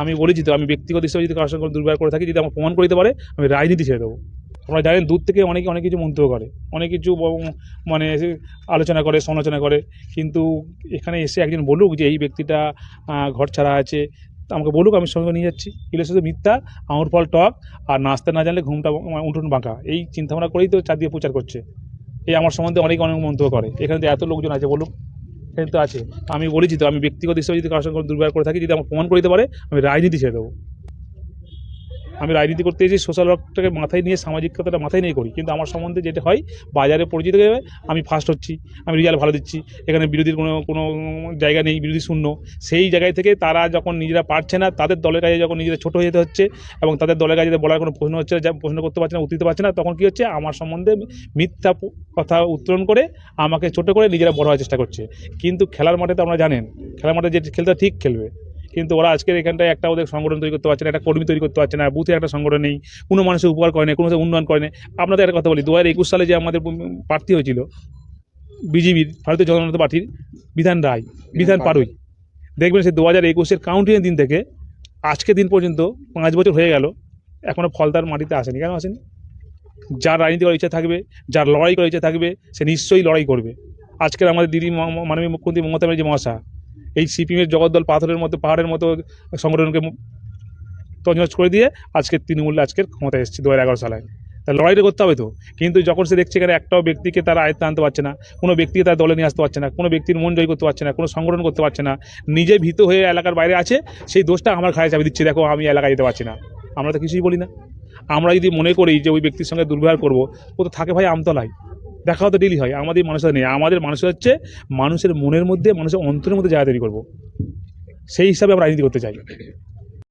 আমি বলেছি তো, আমি ব্যক্তিগত হিসেবে যদি কারোর সঙ্গে দুর্ব্যবহার করে থাকি, যদি আমার প্রমাণ করে দিতে পারে, আমি রাজনীতি ছেড়ে দেবো। আপনারা জানেন, দূর থেকে অনেকে অনেক কিছু মন্তব্য করে, অনেক কিছু মানে আলোচনা করে, সমালোচনা করে, কিন্তু এখানে এসে একজন বলুক যে এই ব্যক্তিটা ঘর ছাড়া আছে, আমাকে বলুক, আমি সঙ্গে নিয়ে যাচ্ছি। এগুলো শুধু মিথ্যা, আঙুর ফল টক, আর নাচতে না জানলে ঘুমটা উঠুন বাঁকা, এই চিন্তাভাবনা করেই তো চারদিকে প্রচার করছে। এই আমার সম্বন্ধে অনেক মন্তব্য করে। এখানে তো এত লোকজন আছে, বলুক, এখানে তো আছে। আমি বলেছি তো, আমি ব্যক্তিগত হিসেবে যদি কারোর সঙ্গে দুর্ব্যবহার করে থাকি, যদি আমার প্রমাণ করে দিতে পারে, আমি রাজনীতি ছেড়ে দেবো। আমি রাজনীতি করতে এসেছি সোশ্যাল ওয়ার্কটাকে মাথায় নিয়ে, সামাজিকতাটা মাথায় নিয়ে করি, কিন্তু আমার সম্বন্ধে যেটা হয়, বাজারে পরিচিত হয়ে আমি ফার্স্ট হচ্ছি, আমি রেজাল্ট ভালো দিচ্ছি, এখানে বিরোধীর কোনো জায়গা নেই, বিরোধী শূন্য। সেই জায়গায় থেকে তারা যখন নিজেরা পারছে না, তাদের দলের কাছে যখন নিজেরা ছোটো হয়ে যেতে হচ্ছে, এবং তাদের দলের কাছে বলার কোনো প্রশ্ন হচ্ছে না, যা প্রশ্ন করতে পারছে না, উত্তর দিতে পারছে না, তখন কী হচ্ছে, আমার সম্বন্ধে মিথ্যা কথা উত্তোলন করে আমাকে ছোটো করে নিজেরা বড় হওয়ার চেষ্টা করছে। কিন্তু খেলার মাঠে তো আপনারা জানেন, খেলার মাঠে যে খেলতে ঠিক খেলবে, কিন্তু ওরা আজকের এখানটায় একটা ওদের সংগঠন তৈরি করতে পারছে না, একটা কর্মী তৈরি করতে পারছে না, বুথে একটা সংগঠন নেই, কোনো মানুষের উপকার করে না, কোনো উন্নয়ন করে না। আপনাদের একটা কথা বলি, 2021 সালে যে আমাদের প্রার্থী হয়েছিল বিজেপির, ভারতীয় জনতা পার্টির বিধান রায়, বিধান পারুই, দেখবেন সে 2021-এর কাউন্টিংয়ের দিন থেকে আজকের দিন পর্যন্ত 5 বছর হয়ে গেল, এখনও ফল তার মাটিতে আসেনি। কেন আসেনি? যার রাজনীতি করার ইচ্ছা থাকবে, যার লড়াই করার ইচ্ছা থাকবে, সে নিশ্চয়ই লড়াই করবে। আজকের আমাদের দিদি মাননীয় মুখ্যমন্ত্রী মমতা ব্যানার্জি মহাশয় এই সিপিএমের জগদ্দল পাহাড়ের মতো সংগঠনকে তছনছ করে দিয়ে আজকে তৃণমূল আজকের ক্ষমতায় এসেছে 2011 সালে। তা লড়াইটা করতে হবে তো। কিন্তু যখন সে দেখছে এখানে একটাও ব্যক্তিকে তারা আয়ত্তে আনতে পারছে না, কোনো ব্যক্তিকে তার দলে নিয়ে আসতে পারছে না, কোনো ব্যক্তির মন জয় করতে পারছে না, কোনো সংগঠন করতে পারছে না, নিজে ভীত হয়ে এলাকার বাইরে আছে, সেই দোষটা আমার ঘাড়ে চাপি দিচ্ছে, দেখো আমি এলাকায় যেতে পারছি না। আমরা তো কিছুই বলি না। আমরা যদি মনে করি যে ওই ব্যক্তির সঙ্গে দুর্ব্যবহার করবো, ও তো থাকে ভাই আমতলায়, দেখা হতো ডেলি হয়। আমাদের মানুষের নেই, আমাদের মানুষের হচ্ছে মানুষের মনের মধ্যে, মানুষের অন্তরের মধ্যে জায়গা তৈরি করবো, সেই হিসাবে আমরা রাজনীতি করতে চাই।